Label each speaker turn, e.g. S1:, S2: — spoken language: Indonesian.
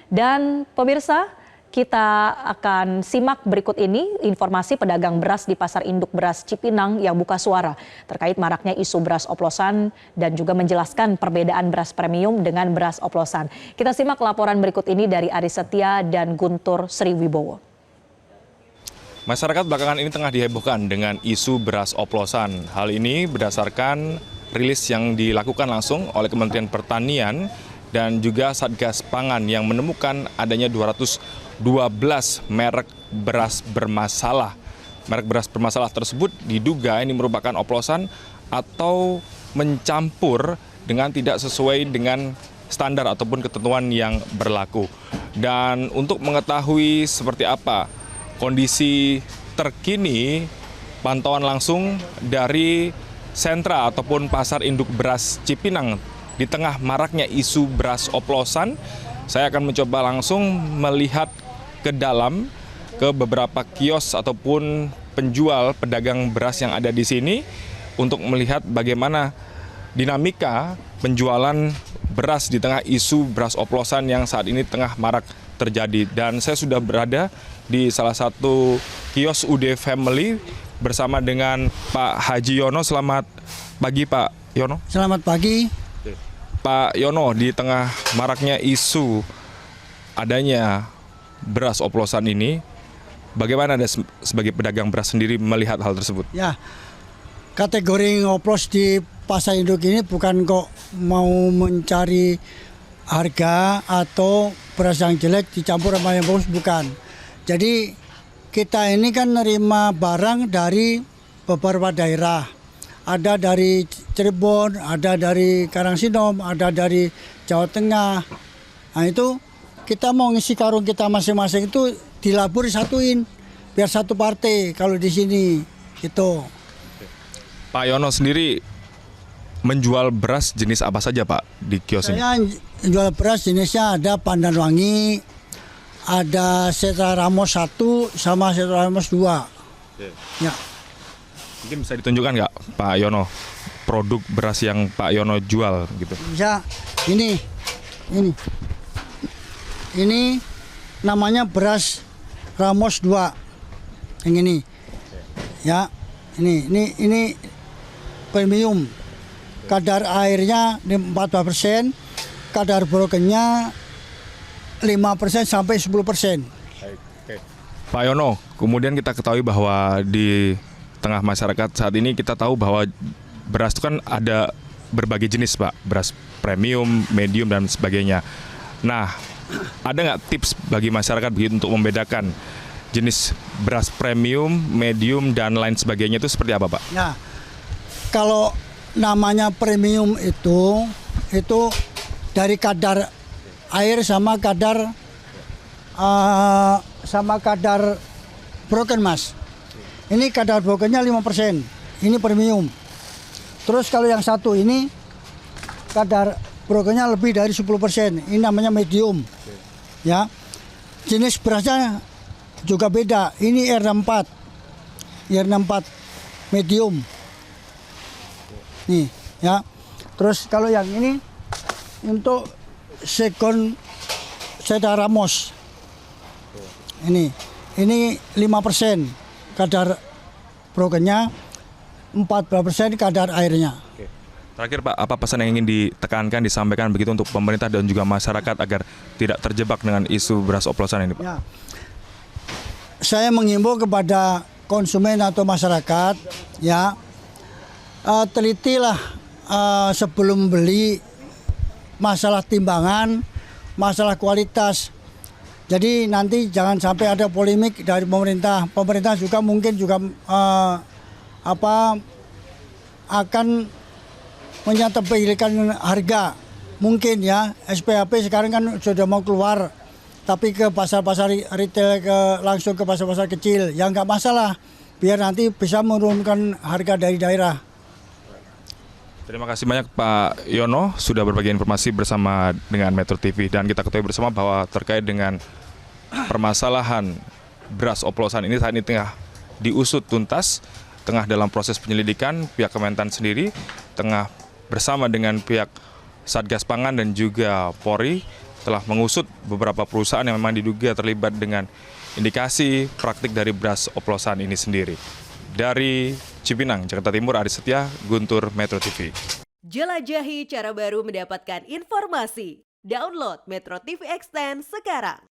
S1: Dan pemirsa, kita akan simak berikut ini informasi pedagang beras di Pasar Induk Beras Cipinang yang buka suara terkait maraknya isu beras oplosan dan juga menjelaskan perbedaan beras premium dengan beras oplosan. Kita simak laporan berikut ini dari Aris Setia dan Guntur Sriwibowo.
S2: Masyarakat belakangan ini tengah dihebohkan dengan isu beras oplosan. Hal ini berdasarkan rilis yang dilakukan langsung oleh Kementerian Pertanian dan juga Satgas Pangan yang menemukan adanya 212 merek beras bermasalah. Merek beras bermasalah tersebut diduga ini merupakan oplosan atau mencampur dengan tidak sesuai dengan standar ataupun ketentuan yang berlaku. Dan untuk mengetahui seperti apa kondisi terkini, pantauan langsung dari sentra ataupun Pasar Induk Beras Cipinang di tengah maraknya isu beras oplosan, saya akan mencoba langsung melihat ke dalam ke beberapa kios ataupun penjual pedagang beras yang ada di sini untuk melihat bagaimana dinamika penjualan beras di tengah isu beras oplosan yang saat ini tengah marak terjadi. Dan saya sudah berada di salah satu kios UD Family bersama dengan Pak Haji Yono. Selamat pagi Pak Yono.
S3: Selamat pagi.
S2: Pak Yono, di tengah maraknya isu adanya beras oplosan ini, bagaimana Anda sebagai pedagang beras sendiri melihat hal tersebut?
S3: Ya, kategori oplos di pasar induk ini bukan kok mau mencari harga atau beras yang jelek dicampur sama yang bagus, bukan. Jadi kita ini kan nerima barang dari beberapa daerah. Ada dari Cirebon, ada dari Karangsinom, ada dari Jawa Tengah. Nah itu kita mau ngisi karung kita masing-masing itu dilabur satuin biar satu partai kalau di sini gitu.
S2: Pak Yono sendiri menjual beras jenis apa saja Pak di kios ini?
S3: Saya jual beras jenisnya ada Pandan Wangi, ada Setra Ramos 1 sama Setra Ramos 2. Ya.
S2: Mungkin bisa ditunjukkan nggak Pak Yono produk beras yang Pak Yono jual gitu?
S3: Bisa. Ini namanya beras Ramos 2. Yang ini. Ya. Ini premium. Kadar airnya 14%, kadar brokennya 5% sampai 10%.
S2: Pak Yono, kemudian kita ketahui bahwa di tengah masyarakat saat ini kita tahu bahwa beras itu kan ada berbagai jenis Pak, beras premium, medium dan sebagainya. Nah, ada nggak tips bagi masyarakat begitu untuk membedakan jenis beras premium, medium dan lain sebagainya itu seperti apa Pak?
S3: Ya, kalau namanya premium itu dari kadar air sama kadar broken mas. Ini kadar brokennya 5%. Ini premium. Terus kalau yang satu ini kadar brokennya lebih dari 10%. Ini namanya medium. Ya. Jenis berasnya juga beda. Ini R64. R64 medium. Nih, ya. Terus kalau yang ini untuk second Setra Ramos. Ini 5% kadar brokennya, 14% kadar airnya.
S2: Oke. Terakhir Pak, apa pesan yang ingin ditekankan, disampaikan begitu untuk pemerintah dan juga masyarakat agar tidak terjebak dengan isu beras oplosan ini Pak?
S3: Ya. Saya menghimbau kepada konsumen atau masyarakat, ya, telitilah sebelum beli masalah timbangan, masalah kualitas. Jadi nanti jangan sampai ada polemik dari pemerintah. Pemerintah juga mungkin juga akan menyetepilkan harga. Mungkin ya, SPHP sekarang kan sudah mau keluar. Tapi ke pasar-pasar retail, langsung ke pasar-pasar kecil, ya nggak masalah. Biar nanti bisa menurunkan harga dari daerah.
S2: Terima kasih banyak Pak Yono sudah berbagi informasi bersama dengan Metro TV. Dan kita ketahui bersama bahwa terkait dengan permasalahan beras oplosan ini saat ini tengah diusut tuntas, tengah dalam proses penyelidikan. Pihak Kementan sendiri tengah bersama dengan pihak Satgas Pangan dan juga Polri telah mengusut beberapa perusahaan yang memang diduga terlibat dengan indikasi praktik dari beras oplosan ini sendiri. Dari Cipinang, Jakarta Timur, Adi Setia, Guntur, Metro TV.
S4: Jelajahi cara baru mendapatkan informasi. Download Metro TV Extend sekarang.